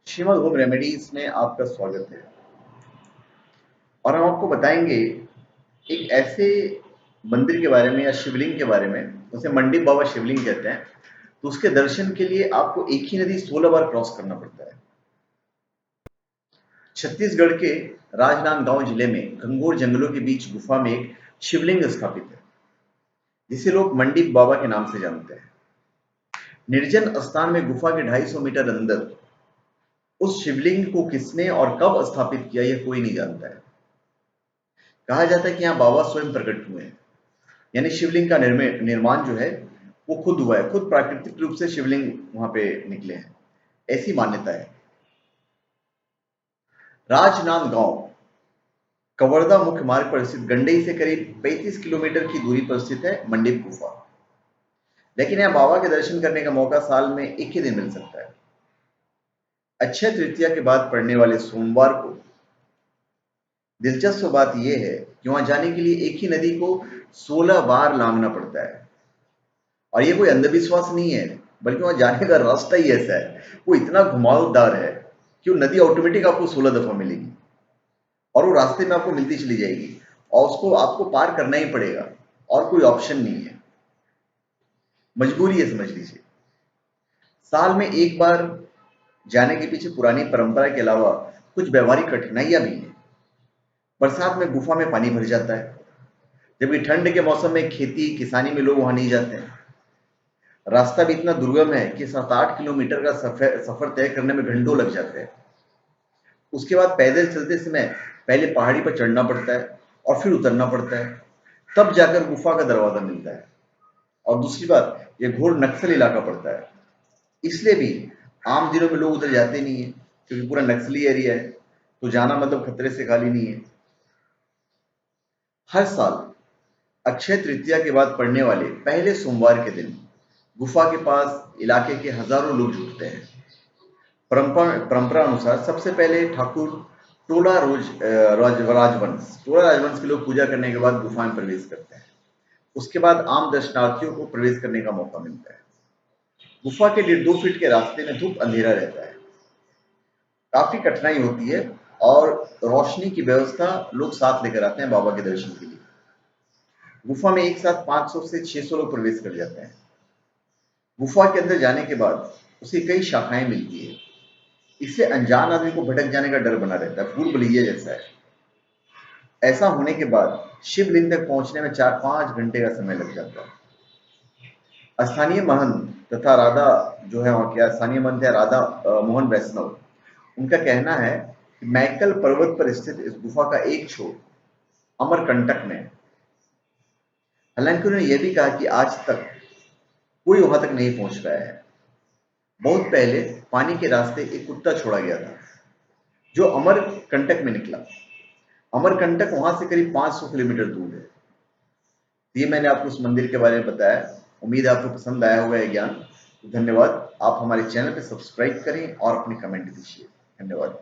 Shrimad home remedies में आपका स्वागत है। और हम आपको बताएंगे एक ऐसे मंदिर के बारे में या शिवलिंग के बारे में, उसे मंडी बाबा शिवलिंग कहते हैं। तो उसके दर्शन के लिए आपको एक ही नदी 16 बार क्रॉस करना पड़ता है। छत्तीसगढ़ के राजनांदगांव जिले में घंघोर जंगलों के बीच गुफा में एक शिवलिंग स्थापित है, जिसे लोग मंडी बाबा के नाम से जानते हैं। निर्जन स्थान में गुफा के 250 मीटर अंदर उस शिवलिंग को किसने और कब स्थापित किया, यह कोई नहीं जानता है। कहा जाता है कि यहाँ बाबा स्वयं प्रकट हुए हैं, यानी शिवलिंग का निर्माण जो है वो खुद हुआ है, खुद प्राकृतिक रूप से शिवलिंग वहां पे निकले हैं, ऐसी मान्यता है। राजनांदगांव कवर्धा मुख्य मार्ग पर स्थित गंडई से करीब 35 किलोमीटर की दूरी पर स्थित है मंडीप गुफा। लेकिन यहाँ बाबा के दर्शन करने का मौका साल में एक ही दिन मिल सकता है, अक्षय तृतीया के बाद पड़ने वाले सोमवार को। दिलचस्प बात यह है कि वहां जाने के लिए एक ही नदी को 16 बार लांघना पड़ता है। और ये कोई अंधविश्वास नहीं है, बल्कि वहां जाने का रास्ता ही ऐसा है, वो इतना घुमावदार है कि वो नदी ऑटोमेटिक आपको 16 दफा मिलेगी और वो रास्ते में आपको मिलती चली जाएगी और उसको आपको पार करना ही पड़ेगा और कोई ऑप्शन नहीं है, मजबूरी है, समझ लीजिए। साल में एक बार जाने के पीछे पुरानी परंपरा के अलावा कुछ व्यवहारिक कठिनाइयां भी हैं। बरसात में गुफा में पानी भर जाता है, जबकि ठंड के मौसम में खेती किसानी में लोग वहां नहीं जाते हैं। रास्ता भी इतना दुर्गम है कि 7-8 किलोमीटर का सफर तय करने में घंटों लग जाते हैं। उसके बाद पैदल चलते समय पहले पहाड़ी पर चढ़ना पड़ता है और फिर उतरना पड़ता है, तब जाकर गुफा का दरवाजा मिलता है। और दूसरी बात, यह घोर नक्सल इलाका पड़ता है, इसलिए भी आम दिनों में लोग उधर जाते नहीं है, क्योंकि पूरा नक्सली एरिया है, तो जाना मतलब खतरे से खाली नहीं है। हर साल अक्षय तृतीया के बाद पड़ने वाले पहले सोमवार के दिन गुफा के पास इलाके के हजारों लोग जुटते हैं। परंपरा अनुसार सबसे पहले ठाकुर टोला राजवंश के लोग पूजा करने के बाद गुफा में प्रवेश करते हैं। उसके बाद आम दर्शनार्थियों को प्रवेश करने का मौका मिलता है। गुफा के 1.5 फीट के रास्ते में धूप अंधेरा रहता है, काफी कठिनाई होती है और रोशनी की व्यवस्था लोग साथ लेकर आते हैं बाबा के दर्शन के लिए। गुफा में एक साथ 500 से 600 लोग प्रवेश कर जाते हैं। गुफा के अंदर जाने के बाद उसे कई शाखाएं मिलती है, इससे अनजान आदमी को भटक जाने का डर बना रहता है, भूल भुलैया जैसा है। ऐसा होने के बाद शिवलिंग तक पहुंचने में 4-5 घंटे का समय लग जाता है। स्थानीय महंत तथा राधा जो है वहां के स्थानीय महंत है राधा मोहन वैष्णव, उनका कहना है कि मैकल पर्वत पर स्थित इस गुफा का एक छोर अमरकंटक में है। हालांकि उन्होंने यह भी कहा कि आज तक कोई वहां तक नहीं पहुंच पाया है। बहुत पहले पानी के रास्ते एक कुत्ता छोड़ा गया था जो अमरकंटक में निकला। अमरकंटक वहां से करीब 500 किलोमीटर दूर है। ये मैंने आपको उस मंदिर के बारे में बताया। उम्मीद है आपको पसंद आया होगा यह ज्ञान। धन्यवाद। आप हमारे चैनल पे सब्सक्राइब करें और अपने कमेंट दीजिए। धन्यवाद।